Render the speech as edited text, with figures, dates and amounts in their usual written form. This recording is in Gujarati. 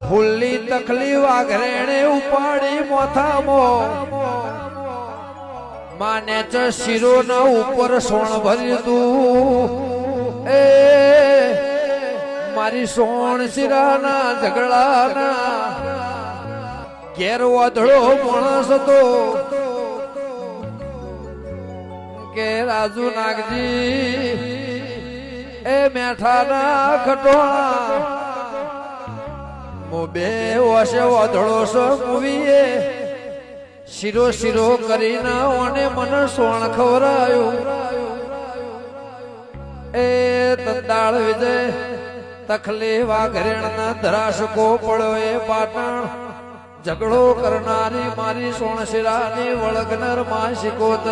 ફૂલની તકલી વાઘરેણે ઉપાડી મોથામો માને ચ શિરો ના ઉપર સોણ ભર્યું તું એ મારી સોણ શિરાના ઝઘડાના ઘેર વાધળો માણસ હતો કે રાજુ નાગજી એ મેઠાના ખટોણા મો બે વસે વાધળો સો મૂવીએ શિરો શિરો કરીને ઓને મને સોણ ખવરાયું એ તંદાળ વિજય તખલી વાઘરેણના ધરાશકો પડ્યો એ પાટણ ઝઘડો કરનારી મારી સોણ શિરાની વળગનર માં શીખોત